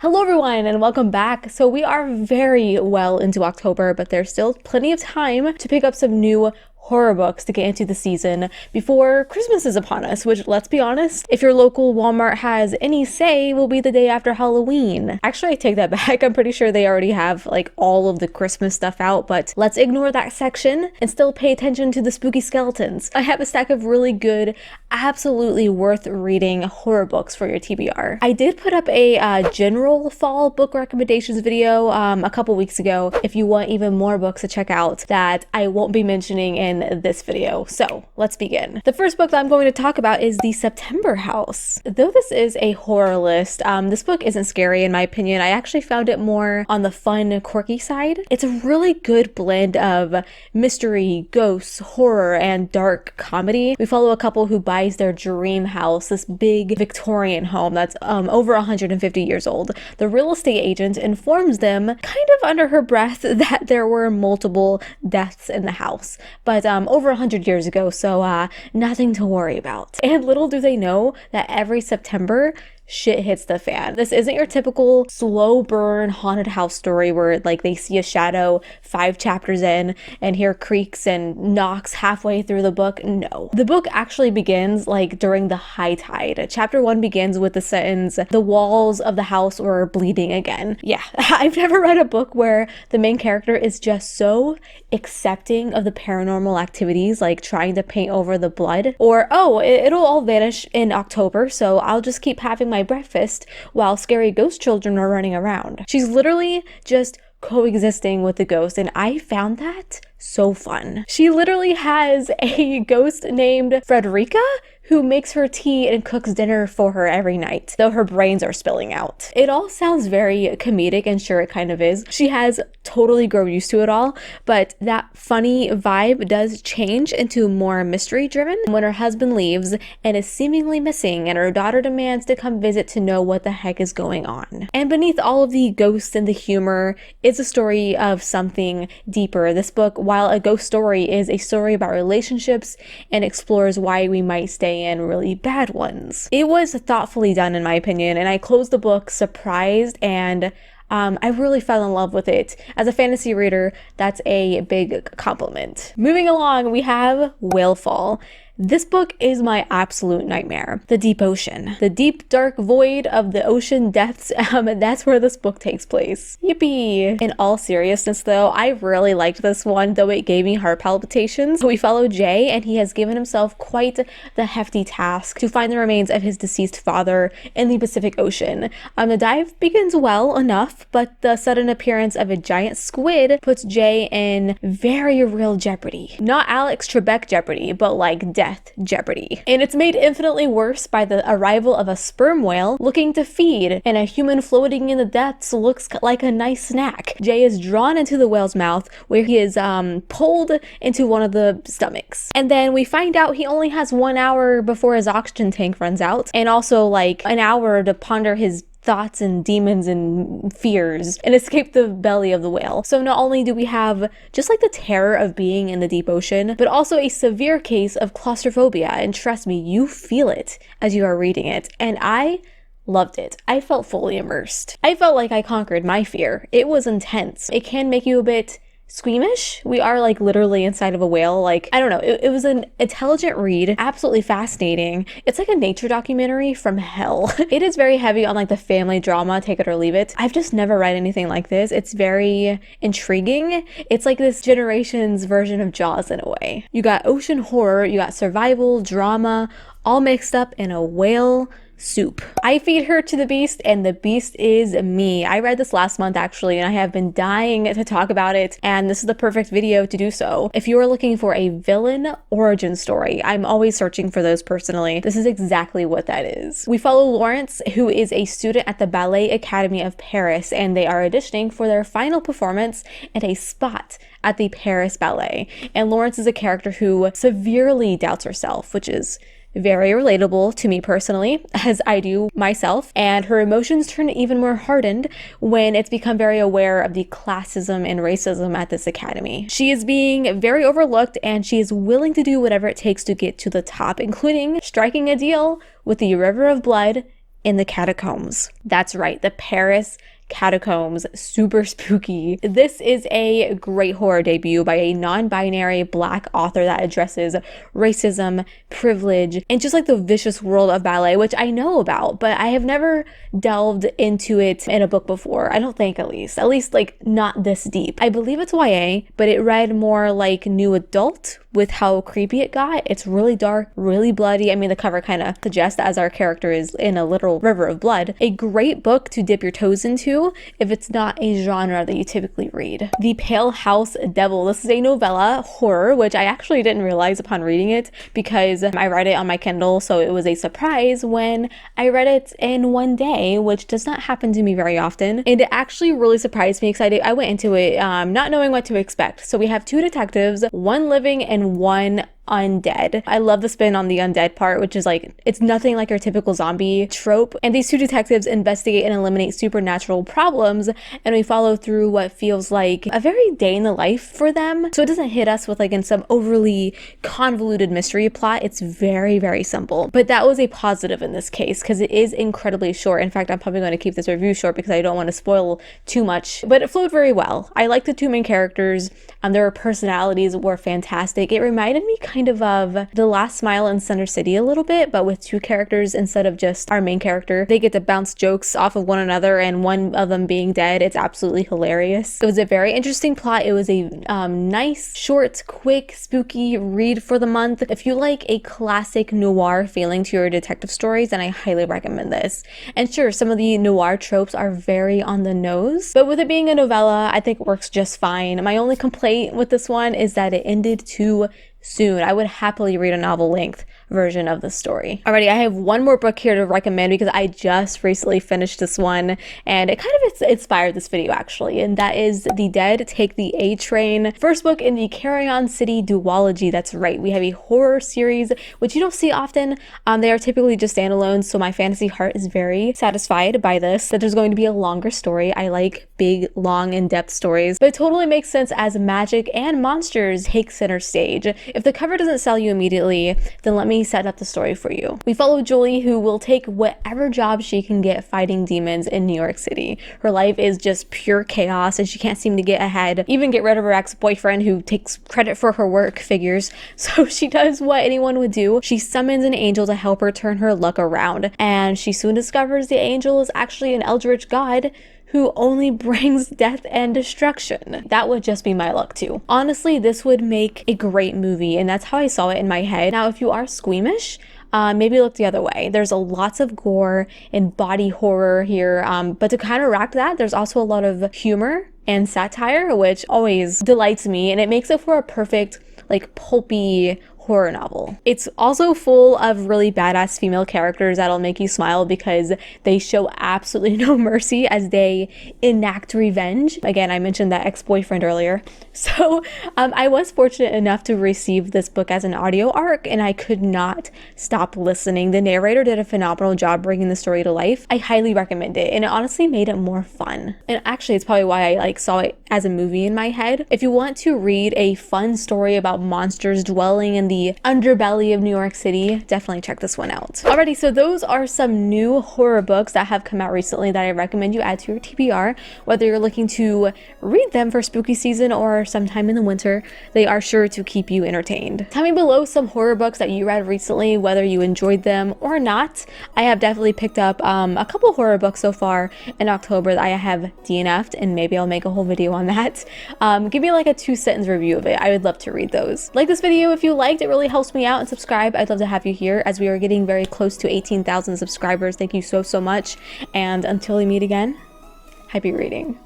Hello everyone and welcome back. So we are very well into October, but there's still plenty of time to pick up some new horror books to get into the season before Christmas is upon us, which, let's be honest, if your local Walmart has any say, will be the day after Halloween. Actually, I take that back. I'm pretty sure they already have like all of the Christmas stuff out, but let's ignore that section and still pay attention to the spooky skeletons. I have a stack of really good, absolutely worth reading horror books for your TBR. I did put up a general fall book recommendations video a couple weeks ago if you want even more books to check out that I won't be mentioning in this video. So let's begin. The first book that I'm going to talk about is The September House. Though this is a horror list, this book isn't scary in my opinion. I actually found it more on the fun, quirky side. It's a really good blend of mystery, ghosts, horror, and dark comedy. We follow a couple who buys their dream house, this big Victorian home that's over 150 years old. The real estate agent informs them, kind of under her breath, that there were multiple deaths in the house, but over 100 years ago, so nothing to worry about. And little do they know that every September, shit hits the fan. This isn't your typical slow burn haunted house story where like they see a shadow 5 chapters in and hear creaks and knocks halfway through the book. No. The book actually begins like during the high tide. Chapter 1 begins with the sentence, "The walls of the house were bleeding again." Yeah, I've never read a book where the main character is just so accepting of the paranormal activities, like trying to paint over the blood, or oh, it'll all vanish in October, so I'll just keep having my breakfast while scary ghost children are running around. She's literally just coexisting with the ghost, and I found that so fun. She literally has a ghost named Frederica who makes her tea and cooks dinner for her every night, though her brains are spilling out. It all sounds very comedic, and sure, it kind of is. She has totally grown used to it all, but that funny vibe does change into more mystery driven when her husband leaves and is seemingly missing, and her daughter demands to come visit to know what the heck is going on. And beneath all of the ghosts and the humor is a story of something deeper. This book, while a ghost story, is a story about relationships and explores why we might stay in really bad ones. It was thoughtfully done in my opinion, and I closed the book surprised, and I really fell in love with it. As a fantasy reader, that's a big compliment. Moving along, we have Whalefall. This book is my absolute nightmare. The deep ocean. The deep, dark void of the ocean depths, that's where this book takes place. Yippee! In all seriousness though, I really liked this one, though it gave me heart palpitations. We follow Jay, and he has given himself quite the hefty task to find the remains of his deceased father in the Pacific Ocean. The dive begins well enough, but the sudden appearance of a giant squid puts Jay in very real jeopardy. Not Alex Trebek jeopardy, but like death jeopardy. And it's made infinitely worse by the arrival of a sperm whale looking to feed, and a human floating in the depths looks like a nice snack. Jay is drawn into the whale's mouth, where he is pulled into one of the stomachs. And then we find out he only has 1 hour before his oxygen tank runs out, and also like an hour to ponder his thoughts and demons and fears and escape the belly of the whale. So not only do we have just like the terror of being in the deep ocean, but also a severe case of claustrophobia, and trust me, you feel it as you are reading it, and I loved it. I felt fully immersed. I felt like I conquered my fear. It was intense. It can make you a bit squeamish. We are like literally inside of a whale. Like, I don't know. It was an intelligent read, absolutely fascinating. It's like a nature documentary from hell. It is very heavy on like the family drama, take it or leave it. I've just never read anything like this. It's very intriguing. It's like this generation's version of Jaws in a way. You got ocean horror, you got survival, drama, all mixed up in a whale soup. I feed her to the beast, and the beast is me. I read this last month actually, and I have been dying to talk about it, and this is the perfect video to do so. If you are looking for a villain origin story, I'm always searching for those personally. This is exactly what that is. We follow Lawrence, who is a student at the Ballet Academy of Paris, and they are auditioning for their final performance and a spot at the Paris Ballet. And Lawrence is a character who severely doubts herself, which is very relatable to me personally, as I do myself, and her emotions turn even more hardened when it's become very aware of the classism and racism at this academy. She is being very overlooked, and she is willing to do whatever it takes to get to the top, including striking a deal with the River of Blood in the Catacombs. That's right, the Paris Catacombs, super spooky. This is a great horror debut by a non-binary Black author that addresses racism, privilege, and just like the vicious world of ballet, which I know about, but I have never delved into it in a book before. I don't think, at least like not this deep. I believe it's YA, but it read more like new adult with how creepy it got. It's really dark, really bloody. I mean, the cover kind of suggests as our character is in a literal river of blood. A great book to dip your toes into if it's not a genre that you typically read. The Pale House Devil. This is a novella horror, which I actually didn't realize upon reading it because I read it on my Kindle, so it was a surprise when I read it in one day, which does not happen to me very often. And it actually really surprised me because I went into it not knowing what to expect. So we have two detectives, one living and one undead. I love the spin on the undead part, which is like, it's nothing like your typical zombie trope. And these two detectives investigate and eliminate supernatural problems, and we follow through what feels like a very day in the life for them. So it doesn't hit us with like in some overly convoluted mystery plot. It's very, very simple. But that was a positive in this case because it is incredibly short. In fact, I'm probably going to keep this review short because I don't want to spoil too much, but it flowed very well. I like the two main characters. Their personalities were fantastic. It reminded me kind of The Last Smile in Center City a little bit, but with two characters instead of just our main character. They get to bounce jokes off of one another and one of them being dead. It's absolutely hilarious. It was a very interesting plot. It was a nice, short, quick, spooky read for the month. If you like a classic noir feeling to your detective stories, then I highly recommend this. And sure, some of the noir tropes are very on the nose, but with it being a novella, I think it works just fine. My only complaint with this one is that it ended too soon. I would happily read a novel length version of the story. Alrighty, I have one more book here to recommend because I just recently finished this one and it kind of inspired this video actually, and that is The Dead Take the A Train, first book in the Carry-On City duology. That's right, we have a horror series which you don't see often. They are typically just standalone, so my fantasy heart is very satisfied by this, that there's going to be a longer story. I like big, long, in-depth stories, but it totally makes sense as magic and monsters take center stage. If the cover doesn't sell you immediately, then let me set up the story for you. We follow Julie, who will take whatever job she can get fighting demons in New York City. Her life is just pure chaos and she can't seem to get ahead, even get rid of her ex-boyfriend who takes credit for her work, figures. So she does what anyone would do. She summons an angel to help her turn her luck around, and she soon discovers the angel is actually an eldritch god who only brings death and destruction. That would just be my luck too. Honestly, this would make a great movie, and that's how I saw it in my head. Now, if you are squeamish, maybe look the other way. There's lots of gore and body horror here, but to counteract that, there's also a lot of humor and satire, which always delights me, and it makes it for a perfect, like, pulpy horror novel. It's also full of really badass female characters that'll make you smile because they show absolutely no mercy as they enact revenge. Again, I mentioned that ex-boyfriend earlier. So I was fortunate enough to receive this book as an audio arc, and I could not stop listening. The narrator did a phenomenal job bringing the story to life. I highly recommend it, and it honestly made it more fun. And actually, it's probably why I saw it as a movie in my head. If you want to read a fun story about monsters dwelling in the underbelly of New York City, definitely check this one out. Alrighty, so those are some new horror books that have come out recently that I recommend you add to your TBR. Whether you're looking to read them for spooky season or sometime in the winter, they are sure to keep you entertained. Tell me below some horror books that you read recently, whether you enjoyed them or not. I have definitely picked up a couple horror books so far in October that I have DNF'd, and maybe I'll make a whole video on that. Give me like a 2-sentence review of it. I would love to read those. Like this video if you liked. It really helps me out, and subscribe. I'd love to have you here as we are getting very close to 18,000 subscribers. Thank you so much, and until we meet again, happy reading.